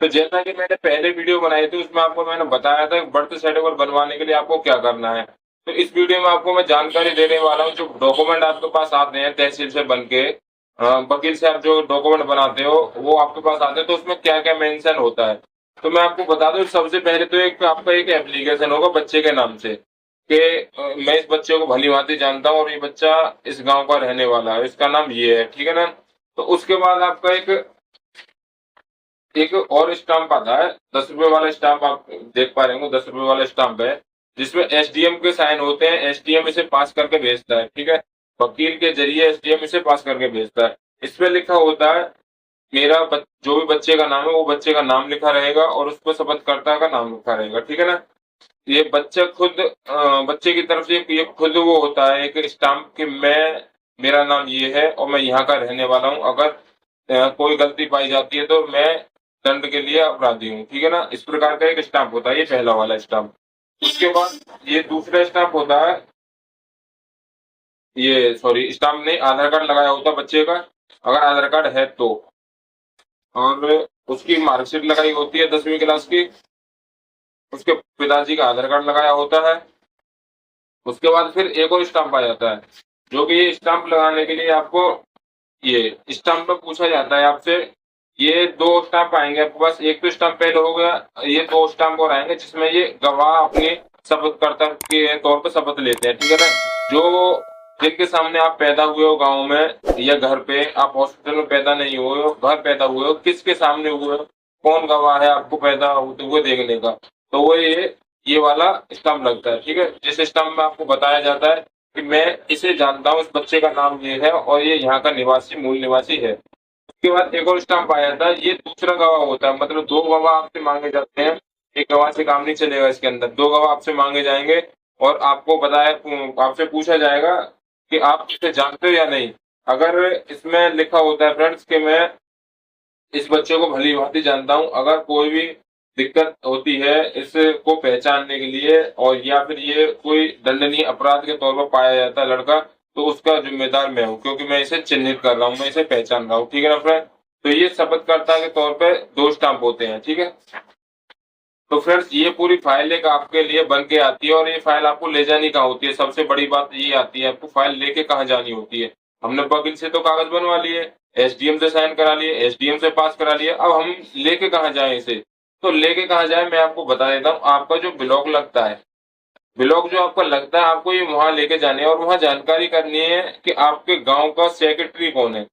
तो जैसा कि मैंने पहले वीडियो बनाई थी उसमें आपको मैंने बताया था बर्थ सर्टिफिकेट बनवाने के लिए आपको क्या करना है। तो इस वीडियो में आपको मैं जानकारी देने वाला हूँ, जो डॉक्यूमेंट आपके पास आते हैं तहसील से बन के, वकील से आप जो डॉक्यूमेंट बनाते हो वो आपके पास आते हैं, तो उसमें क्या क्या मेंशन होता है। तो मैं आपको बता दूं, सबसे पहले तो एक आपका एक एप्लीकेशन होगा बच्चे के नाम से कि मैं इस बच्चे को भली भांति जानता हूँ और ये बच्चा इस गांव का रहने वाला है, इसका नाम ये है, ठीक है ना। तो उसके बाद आपका एक एक और स्टाम्प आता है, 10 रुपए वाला स्टाम्प, आप देख पा रहे हो 10 रुपए वाला स्टाम्प है, जिसमें एसडीएम के साइन होते हैं। एसडीएम इसे पास करके भेजता है, ठीक है। वकील के जरिए एसडीएम इसे पास करके भेजता है। इसमें लिखा होता है जो भी बच्चे का नाम है वो बच्चे का नाम लिखा रहेगा और उस पर शपथकर्ता का नाम लिखा रहेगा, ठीक है ना। ये बच्चा खुद बच्चे की तरफ से ये खुद वो होता है एक स्टाम्प कि मैं, मेरा नाम ये है और मैं यहाँ का रहने वाला हूँ। अगर कोई गलती पाई जाती है तो मैं दंड के लिए अपराधी हूँ, ठीक है ना। इस प्रकार का एक स्टाम्प होता है, ये पहला वाला स्टाम्प। उसके बाद ये दूसरा स्टाम्प होता है, ये सॉरी स्टाम्प नहीं, आधार कार्ड लगाया होता है बच्चे का, अगर आधार कार्ड है तो। और उसकी मार्कशीट लगाई होती है 10वीं क्लास की। उसके पिताजी का आधार कार्ड लगाया होता है। उसके बाद फिर एक और स्टाम्प आ जाता है, जो कि ये स्टाम्प लगाने के लिए आपको ये स्टाम्प में पूछा जाता है आपसे। ये दो स्टाम्प आएंगे आपके पास, एक तो स्टाम्प पहले हो गया, ये दो स्टाम्प और आएंगे जिसमें ये गवाह अपने शपथकर्ता के तौर पर शपथ लेते हैं, ठीक है ना। जो जिनके सामने आप पैदा हुए हो गांव में या घर पे, आप हॉस्पिटल में पैदा नहीं हुए हो, घर पैदा हुए हो, किसके सामने हुए हो, कौन गवाह है आपको पैदा होते हुए देखने का, तो वो ये वाला स्टाम्प लगता है, ठीक है। जिस स्टाम्प में आपको बताया जाता है कि मैं इसे जानता हूँ, इस बच्चे का नाम ये है और ये यहाँ का निवासी, मूल निवासी है। उसके बाद एक और स्टाम्प आ जाता है, ये दूसरा गवाह होता है, मतलब दो गवाह आपसे मांगे जाते हैं। एक गवाह से काम नहीं चलेगा, इसके अंदर दो गवाह आपसे मांगे जाएंगे और आपको बताया, आपसे पूछा जाएगा कि आप इसे जानते हो या नहीं। अगर इसमें लिखा होता है फ्रेंड्स कि मैं इस बच्चे को भली भांति जानता हूँ, अगर कोई भी दिक्कत होती है इसको पहचानने के लिए और या फिर ये कोई दंडनीय अपराध के तौर पर पाया जाता है लड़का, तो उसका जिम्मेदार मैं हूँ, क्योंकि मैं इसे चिन्हित कर रहा हूँ, मैं इसे पहचान रहा हूँ, ठीक है ना फ्रेंड। तो ये शपथकर्ता के तौर पे दो स्टाम्प होते हैं, ठीक है। तो फ्रेंड्स ये पूरी फाइल एक आपके लिए बन के आती है और ये फाइल आपको ले जानी कहाँ होती है, सबसे बड़ी बात ये आती है, आपको फाइल लेके कहाँ जानी होती है। हमने वकील से तो कागज बनवा लिए, एसडीएम से साइन करा लिए, एसडीएम से पास करा लिए, अब हम लेके कहाँ जाए इसे। तो लेके कहाँ जाए मैं आपको बता देता हूँ। आपका जो ब्लॉक लगता है, ब्लॉक जो आपका लगता है, आपको ये वहां लेके जाने हैं और वहां जानकारी करनी है कि आपके गांव का सेक्रेटरी कौन है,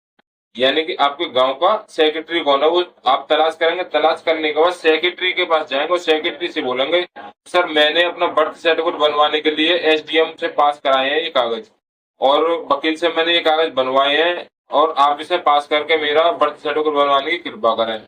यानी कि आपके गांव का सेक्रेटरी कौन है, वो आप तलाश करेंगे। तलाश करने के बाद सेक्रेटरी के पास जाएंगे और सेक्रेटरी से बोलेंगे सर मैंने अपना बर्थ सर्टिफिकेट बनवाने के लिए एसडीएम से पास कराए हैं ये कागज, और वकील से मैंने ये कागज बनवाए हैं और आप इसे पास करके मेरा बर्थ सर्टिफिकेट बनवाने की कृपा करें।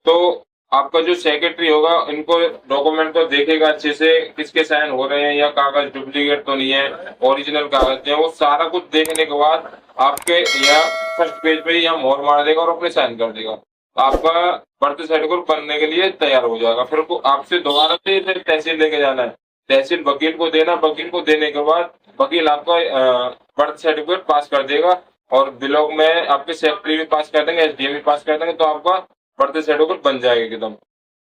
तो आपका जो सेक्रेटरी होगा इनको डॉक्यूमेंट को देखेगा अच्छे से, किसके साइन हो रहे हैं या कागज डुप्लीकेट तो नहीं है, ओरिजिनल कागज है, वो सारा कुछ देखने के बाद आपके या फर्स्ट पेज पे या मोहर मार देगा और अपने साइन कर देगा। आपका बर्थ सर्टिफिकेट बनने के लिए तैयार हो जाएगा। फिर को आपसे दोबारा से इसे तहसील लेके जाना है, तहसील वकील को देना, वकील को देने के बाद वकील आपका बर्थ सर्टिफिकेट पास कर देगा और ब्लॉक में आपके सेक्रेटरी भी पास कर देंगे, एसडीएम भी पास कर देंगे, तो आपका बर्थ सर्टिफिकेट बन जाएगा एकदम।